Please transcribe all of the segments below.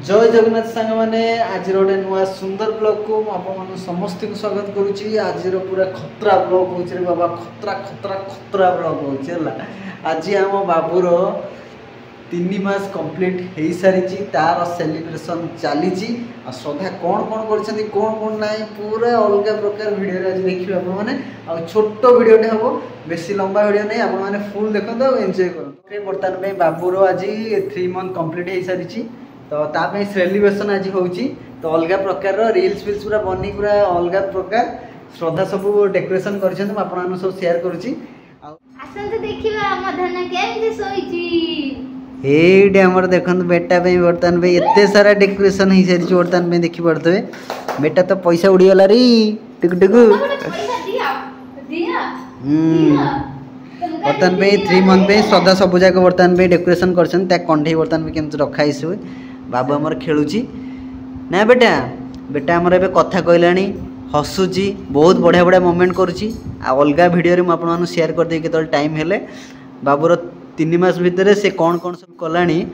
जय जगन्नाथ सांग मैंने आज गोटे नुआ सुंदर ब्लॉग को आप समस्त को स्वागत करुच्ची। आज पूरा खतरा ब्लॉग हो बाबा, खतरा खतरा खतरा ब्लॉग हो। आज आम बाबूर 3 मास कंप्लीट हो सारी तार सेलिब्रेशन चली। श्रद्धा कौन कौन कर कौन कौन ना पूरा अलग प्रकार वीडियो आज देखिए आपने। छोट वीडियोटे हम बेसी लंबा वीडियो नहीं, आपने फुल देखते एंजॉय करें। बर्तमान बाबूर आज 3 मंथ कंप्लीट हो सारी, तो ताप सेलिब्रेशन आज होची। तो अलग प्रकार रील्स फिल्स पूरा बनी पूरा अलग प्रकार श्रद्धा सब डेकोरेशन कर सब शेयर करुच्ची। देखते बेटा बर्तमान एत सारा डेकोरेशन हो सारी बर्तमान देखी पड़ते। बेटा तो पैसा उड़ीगला री टिकु टिकु। बर्तमान 3 मंथ श्रद्धा सब जाक बर्तमान डेकोरेशन कर कंढे बर्तमान केमती रखाई हुए। बाबू आमर खेलुची ना बेटा, बेटा आमर एबे कथा कहलानी, हसुची, बहुत बढ़िया बढ़िया मोमेंट करुची। अलग वीडियो में आपको शेयर कर दे केतल टाइम हेले। बाबूर 3 मास भितर से कौन कौन सब कलानी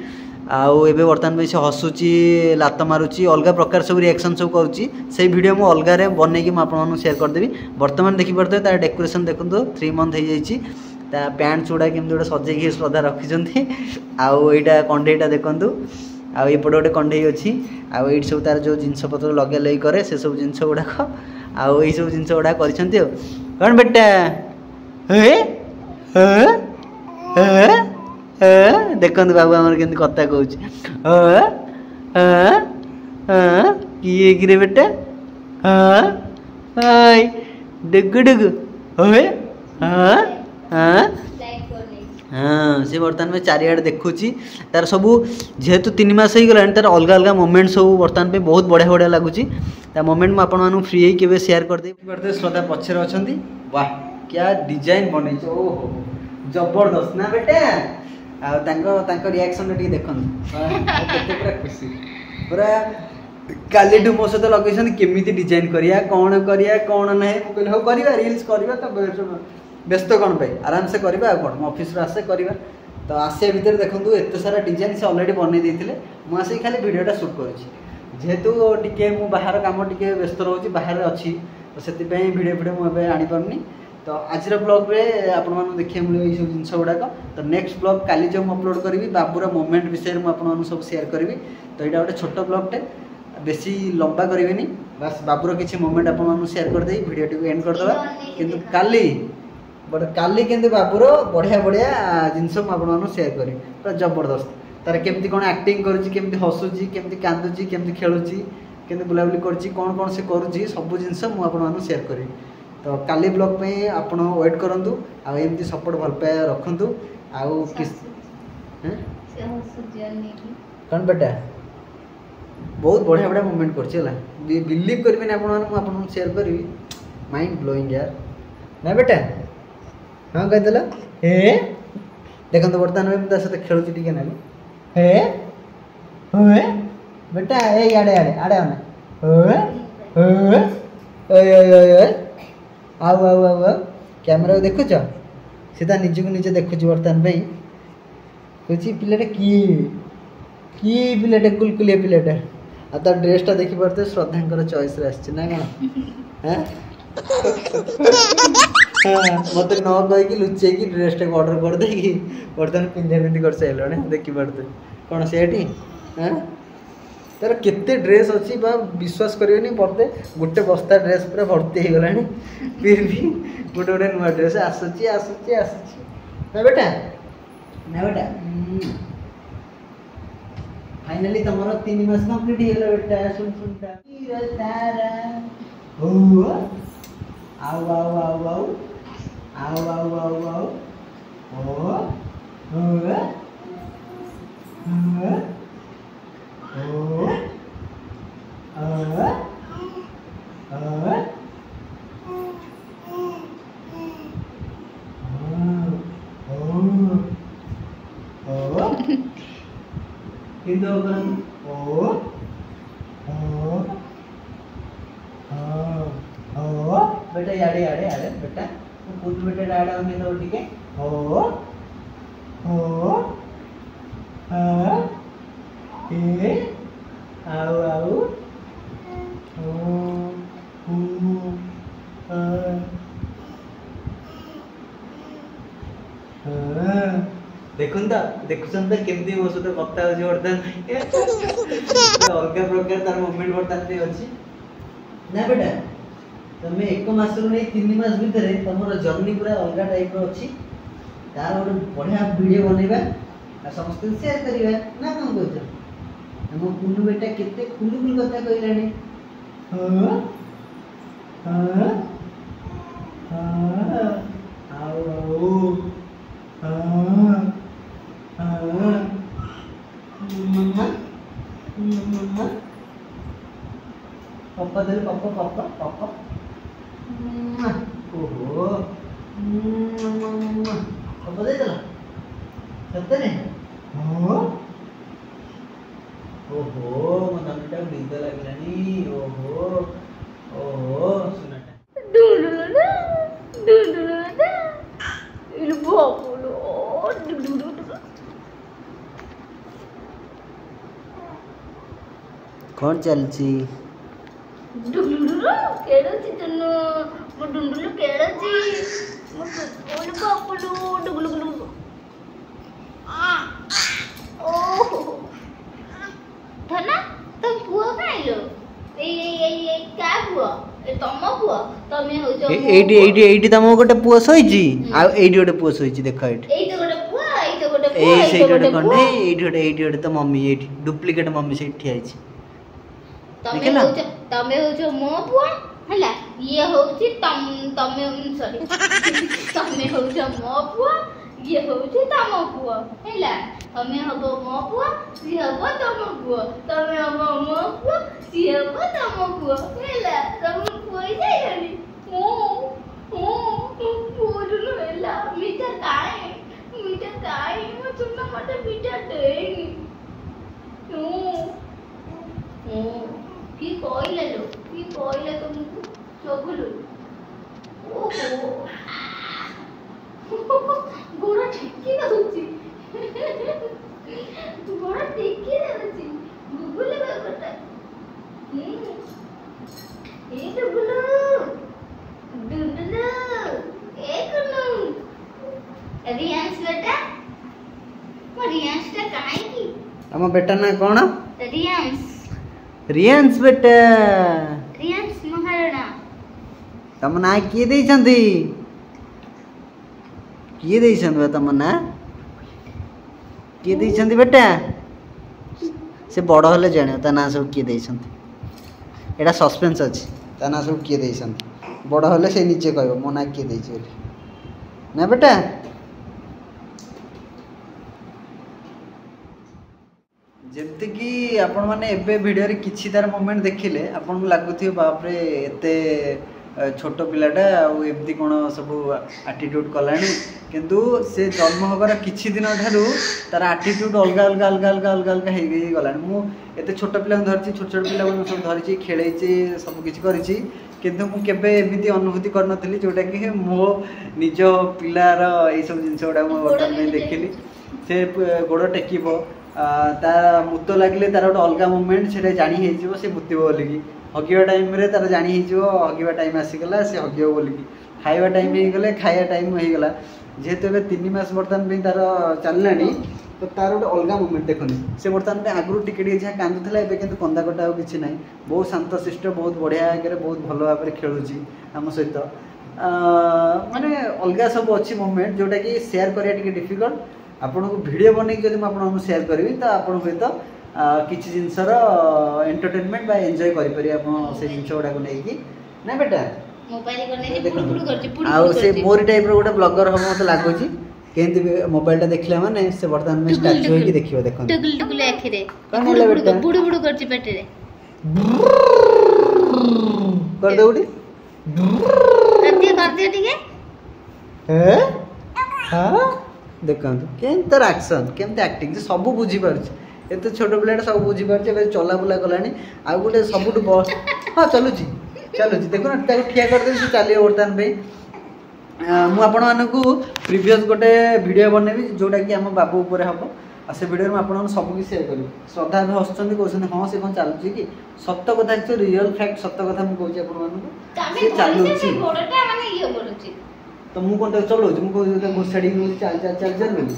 आउ एबे बर्तमान से हसुची, लात मारुची, अलग प्रकार सब रिएक्शन सब करुची। से वीडियो मु अलग रे बने कि आपको शेयर करदेवी। बर्तमान देखी पड़ते तार डेकोरेशन देखो 3 मंथ हो जाइए। ता पैंट चूड़ा केमती गोटे सजेकी श्रद्धा रखी आईटा कंडेटा देखु आउटे गोटे कंडे अच्छी आईट सब तार जो जिनस पत्र लगे लगे कै से सब जिन गुड़ाक आई सब जिन गुड़ा कर कौन बेटा देखते बाबू आम के कथा कौच किए कि बेटा डुगु डुगु हाँ सी बर्तमान में चारिआड देखुची तार सब जेहेतु 3 मास हो गला तार अलग अलग मोमेंट सब बर्तमान पे बहुत बढ़िया बढ़िया लगुच। मोमेंट मुझे आपको फ्री के शेयर करदे। श्रद्धा पछे अच्छा। वाह क्या डिजाइन बन ओहो जबरदस्त ना बेटा। रिएक्शन देखते पूरा खुशी पूरा काली मो सहित लगे केमी डिजाइन करिया कौन ना कहले हो करवा रील्स करवा तो व्यस्त कौन पे आराम से करवा कौन ऑफिस आसे करवा। तो आसे भितर देखो एत सारा डिजाइन से अलरेडी बनई देते मुझे खाली वीडियोटा शूट करेतु टे मु बाहर कम टे व्यस्त रोचे बाहर अच्छी तो से वीडियो वीडियो मुझे आनीपारनी। तो आज ब्लॉग में आपको देखिए मिले ये सब जिन गुड़ाक। तो नेक्स्ट ब्लॉग काली जो अपलोड करी बाबूर मोमेंट विषय में आपको सब शेयर करी। तो यहाँ गोटे छोट ब्लॉगटे बेसी लंबा करेनि, बस बाबूर किसी मोमेंट आपको शेयर करदे वीडियो एंड करदे। किंतु काली बट काली के बाबूर बढ़िया बढ़िया जिनस मुझे शेयर करी पूरा जबरदस्त। तार केमती कौन एक्टिंग करुँची, हसुची, केमती कांदुची, केमती खेलुची, केमती बुलाबुली करुँची, कौन कौन से करुँची सब जिनस मुझे शेयर करी। तो काली ब्लॉग पे आप वेट करूँ आमती सपोर्ट भल पाया रखु। आउ कौन बेटा बहुत बढ़िया बढ़िया मोमेंट कर बिलीव करेंगे आप शेयर करी। माइंड ब्लोइंग यार ना बेटा। हाँ कहीदेला हे देखो तो बर्तमान में सहित खेलुची टे ना हे हे बेटा ए आड़े आड़े आड़े आउ आउ आउ आउ कैमेरा देखुच सीधा निजक निजे देखुच बर्तमान पे कह पिलाटा किए पिलाटा कुलकुलिया पिलाटा आ तार ड्रेसटा देखी पारे श्रद्धा चॉइस ना कौन मत न कहीकि लुचे ड्रेसटा ऑर्डर कर दे बर्तमान पिंधा पिंधि कर सारे देखी पारे कौन से तार केते ड्रेस अच्छी विश्वास करेनि पड़ते गोटे बस्ता ड्रेस पूरा भर्ती हो गला फिर भी गोटे गोटे नुआ ड्रेस आसूची आसूची आसूची ना बेटा ना बेटा। फाइनली तुम 3 मास कंप्लीट हो बेटा। सुन सुन आओ आओ आओ आओ आओ आओ आओ आओ ओ बेटा याडे याडे याडे बेटा कूद बेटा डाड़ा में तो ठीक है ओ ओ ए देखुन तो केमती मो सहित कथा होची बर्तमान अलग प्रकार तार मोमेंट बर्तमान पे अछि ना बेटा तमे 1 मास रु नै 3 मास भीतर तमरो जर्नी पूरा अलग टाइप रो अछि तार और बढ़िया वीडियो बनेबा आ समस्त शेयर करिबा ना कोन कहछ हम कुल्लू बेटा केते खुलुल कथा कहलानी हां हां हां आओ हां हां मम्मा मम्मा पापा दे पापा पापा पापा ओहो मम्मा पापा दे चला सत्य ने हां ओहो मनटा निद लागलानी ओहो ओहो सुनाटा डुडुडुडा डुडुडुडा इल बाबुलो डुडुडुडा कौन चलची डुडुडुडा केडची तन्नो मो डुडुडु केडची मो ओल बाबुलो डुगुलुगुलु आ ओहो धना तुम पुआ खाइलो ए का पुआ ए तम पुआ तमे हो जो एडी तम गोटे पुआ सोइची आ एडी गोटे पुआ सोइची देखो एई तो गोटे पुआ ए से गोटे कोने एडी गोटे तो मम्मी एडी डुप्लीकेट मम्मी से ठिया आइची तमे हो जो मो पुआ हला ये होची तमे सॉरी तमे हो जो मो पुआ ये होची तम पुआ हला हमें हबो मो पुआ सी हबो तम पुआ तमे हबो मो पुआ सी हबो तम पुआ हला तम कोई जाइनी ओ बोलनो हला मीठा काई मो चुना मटे मीठा देनी ओ की कोइले तुमको चोगुलु ओहो गोड़ा ठेकी दउची गोड़ा ठेकी दउची गुगुले बेटा ए गुगुलु डुडुलु ए कुनु रियांश बेटा रियांश काई की हम बेटा ना कोन रियांश बेटा रियांश महाराणा तम ना किए दै छंती किए दै छन तम ना किए दै छंती बेटा से बड़ हले जाने ता ना सब किए दै छंती एटा सस्पेंस अछि ता ना सब किए दै छंती बड़ हले से नीचे कहबो मो ना किए दै छी ना बेटा जेमती कि आपण माने एबे वीडियो रे किछि तार मोमेंट देखिले आपण को लागुथियो बाप रे एते छोट पिलाटा आउ एमती कोन सब एटीट्यूड कलानी किंतु से जन्म होबार किछि दिन ठारू तार एटीट्यूड अलग अलग अलग अलग अलग अलग हे गई गलानी मु एते छोट पिला धरछि छोट छोट पिला को सब धरछि खेलैछि सब किछि करिछि किंतु मु केबे एमिति अनुभूति कर नथली जोटा कि मो निज पिलार ए सब जिंस ओडा मु वर्तमान देखिली से गोड़ टेकिबो ता मुत लगे तार गोटे अलग मुमेंट से जानी हो से मुतब बोलिकी हगिया टाइम रे तार जानी हो हगिया टाइम आसीगला से हगियो बोलिकी खाइबा टाइम हो गले खाइबा टाइम हो गला जेहेतु ए 3 मास बर्तमान तार चलला तो तार गोटे अलग मुमेंट देखनी से बर्तमान आगु टिके जहाँ कांदुला एवं कितु कंदा कटा आ कि ना बहुत शांत शिष्ट बहुत बढ़िया आगे बहुत भल भाव में खेलुची आम सहित माने अलग सब अच्छी मुमेंट जोटा कि शेयर करा डिफिकल्ट आपन को वीडियो बने जब मुझे शेयर करी तो आपन सहित किसी जिनसर एंटरटेनमेंट बा एंजॉय करि परि आपन से जिनस गुडा को नहीं ना बेटा मोबाइल करने जे पुड़ पुड़ करछि पुड़ आ से मोरी टाइप रो गोटे ब्लॉगर हम मते लागोछि केंति मोबाइल टा देखला माने से वर्तमान में स्टैचू होई देखियो देखन टुगुल टुगुल आखि रे कोन ले बेटा बुड़ बुड़ करछि पेट रे कर दउडी कर दिए ठीक है हां देखंतु केंतर एक्शन केंते एक्टिंग सब बुझी पारछ एते छोट पिलाटा सब बुझी पारछ ए चला बुला गलानी आ गोटे सबुट हां चलुची देखो ना ताको ठिया कर दे चलियो वर्तमान पे मु आपण मानकू प्रीवियस गोटे वीडियो बनेबी जोटा कि हम बाबू ऊपर हम आ से वीडियो में आपण सब किछ शेयर करी श्रद्धा भी हसचंदी कहउछन हां से कोन चालुची कि सत्य कथा कि रियल फैक्ट सत्य कथा मु कहउची आपण मानकू से चालुची घोड़ाटा माने इयो बोलुची तो मु कोन चलउची मु को घोसाडी मु चल बोली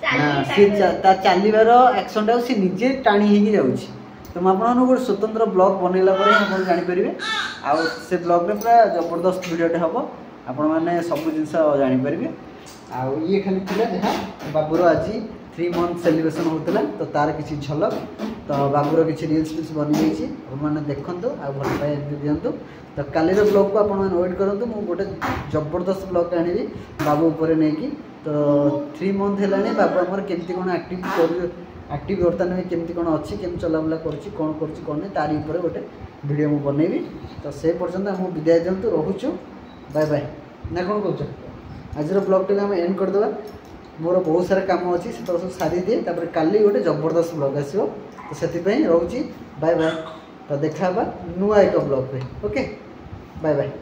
ନା सी ता चलिबार एक्शनटा सी निजे टाणी हेकी जाउछि तो मैं आपन गोटे स्वतंत्र ब्लॉग बनैला पर आप जानि परिबे आ से ब्लॉग रे पूरा जबरदस्त वीडियोटे हबो आपण माने सब जिंस जानि परिबे आ ये खाली थिला जहा बाबूर आज 3 मंथ सेलिब्रेशन होतला तो तार किछि झलक तो बाबूर किछि रील्स बनि जाइछि आपण माने देखंतो आ भल पाए दियंतो तो काली रो ब्लॉग को आपण माने वेट करंतो मु गोटे जबरदस्त ब्लॉग आनिबी बाबू ऊपर नेकी तो 3 मंथ हेलानी बाबू हमर केमती कोन एक्टिव वर्तमान में केमती कोन अछि केम चलाबला करछि कोन नै तारी ऊपर गोटे वीडियो मु बनेबी तो से पर्यंत हम विदाय जंतु रहूछु बाय बाय ना कोन कहछ आज रो ब्लॉग टे हम एंड कर देबा मोर बहुत सारा काम अछि से तो सब सारी दिए तापर काली गोटे जबरदस्त ब्लॉग आसीबो तो सेति पई रहूछि बाय बाय तो देखाबा नुआ एक ब्लॉग पे ओके बाय बाय।